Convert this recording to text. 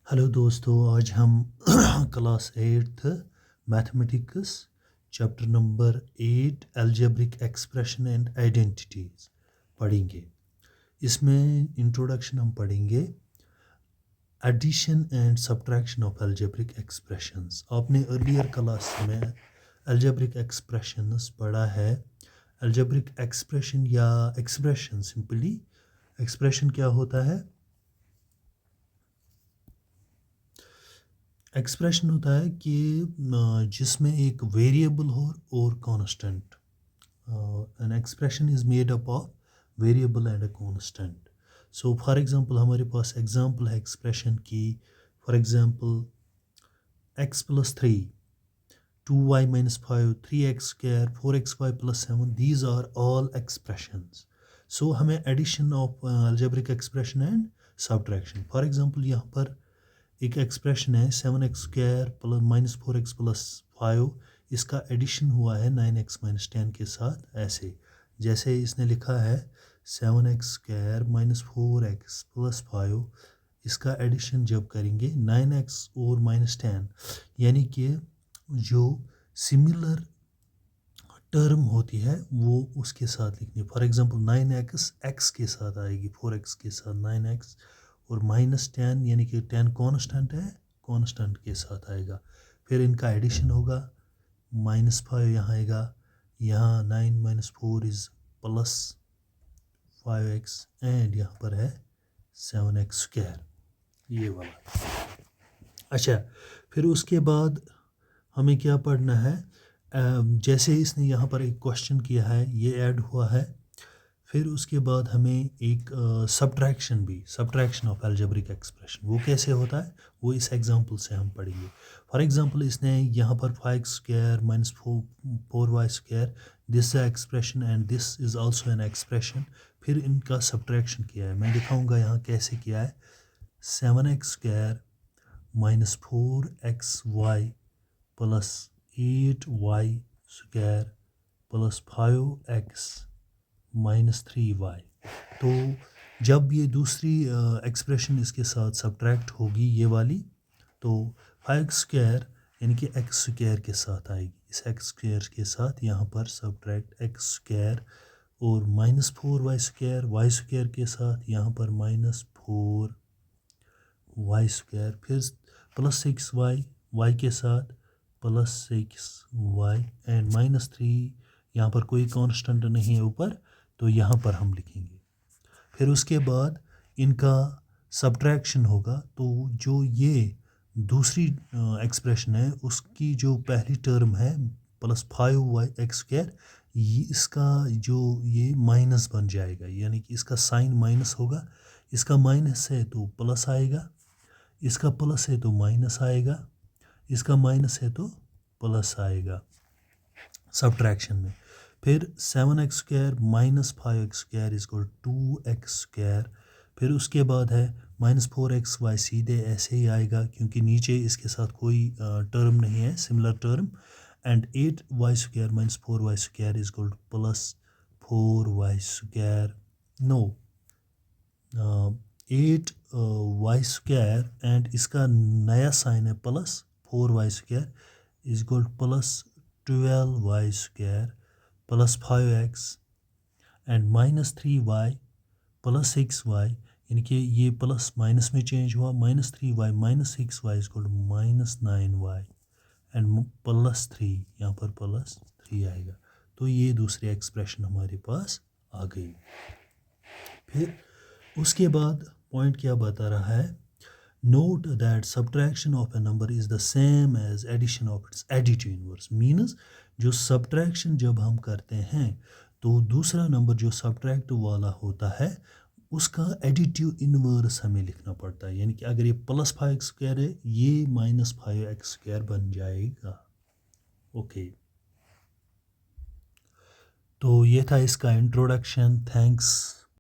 Hello दोस्तों, आज हम class 8th mathematics chapter number 8 algebraic expression and identities पढ़ेंगे। इसमें इंट्रोडक्शन हम पढ़ेंगे addition and subtraction of algebraic expressions. आपने अर्लियर क्लास में अलजेब्रिक एक्सप्रेशंस पढ़ा है। अलजेब्रिक एक्सप्रेशन या एक्सप्रेशन, सिंपली एक्सप्रेशन क्या होता है? एक्सप्रेशन होता है कि जिसमें एक वेरिएबल हो और constant. An expression is made up of variable and a constant. So for example हमारे पास एग्जांपल है एक्सप्रेशन की। For example x + 3, 2y - 5, 3x square, 4xy + 7, these are all expressions. So हमें addition of algebraic expression and subtraction. For example यहाँ पर एक expression है 7x² - 4x + 5। इसका addition हुआ है 9x - 10 के साथ। ऐसे जैसे इसने लिखा है 7x² - 4x + 5, इसका एडिशन जब करेंगे 9x और -10, यानी कि जो सिमिलर टर्म होती है वो उसके साथ लिखनी। फॉर एग्जांपल 9x x के साथ आएगी, 4x के साथ 9x, और -10 यानी कि 10 कांस्टेंट है, कांस्टेंट के साथ आएगा। फिर इनका एडिशन होगा, -5 यहाँ आएगा, यहाँ 9 - 4 इज़ +5x, एंड यहाँ पर है 7x², ये वाला। अच्छा, फिर उसके बाद हमें क्या पढ़ना है? जैसे इसने यहाँ पर एक क्वेश्चन किया है, ये ऐड हुआ है। फिर उसके बाद हमें एक सब्ट्रैक्शन भी, सब्ट्रैक्शन ऑफ अलजेब्रिक एक्सप्रेशन, वो कैसे होता है वो इस एग्जांपल से हम पढ़ेंगे। फॉर एग्जांपल इसने यहाँ पर 5x² - 4y², दिस है expression and this is also an expression. फिर इनका सब्ट्रैक्शन किया है, मैं दिखाऊंगा यहाँ कैसे किया है। 7x² - 4xy + 8y² + 5x - 3y। तो जब ये दूसरी एक्सप्रेशन इसके साथ सब्ट्रैक्ट होगी, ये वाली, तो 5x² यानी कि x² के साथ आएगी। इस x² के साथ यहाँ पर सब्ट्रैक्ट x², और -4y², y² के साथ यहाँ पर -4y², फिर +6y, y के साथ +6y, एंड -3, यहाँ पर कोई कांस्टेंट नहीं है ऊपर, तो यहाँ पर हम लिखेंगे। फिर उसके बाद इनका सब्ट्रैक्शन होगा, तो जो ये दूसरी एक्सप्रेशन है उसकी जो पहली टर्म है +5x², ये इसका जो ये माइनस बन जाएगा, यानी कि इसका साइन माइनस होगा। इसका माइनस है तो प्लस आएगा, इसका प्लस है तो माइनस आएगा, इसका माइनस है तो प्लस आएगा सब्ट्रैक्शन में। फिर 7x² - 5x² = 2x²। फिर उसके बाद है -4xy, सीधे ऐसे ही आएगा क्योंकि नीचे इसके साथ कोई टर्म नहीं है, similar term, and 8y² - 4y² = +4y², no 8y² and इसका नया साइन है +4y² = +12y² + 5x, and -3y + 6y, यानी कि ये प्लस माइनस में चेंज हुआ, -3y - 6y = -9y, एंड +3, यहाँ पर +3 आएगा। तो ये दूसरी एक्सप्रेशन हमारे पास आ गई। फिर उसके बाद पॉइंट क्या बता रहा है? Note that subtraction of a number is the same as addition of its additive inverse. Means जो सब्ट्रैक्शन जब हम करते हैं तो दूसरा नंबर जो सब्ट्रैक्ट वाला होता है उसका एडिटिव इनवर्स हमें लिखना पड़ता है। यानी कि अगर ये +5x² है, ये -5x² बन जाएगा। ओके, तो ये था इसका इंट्रोडक्शन। थैंक्स।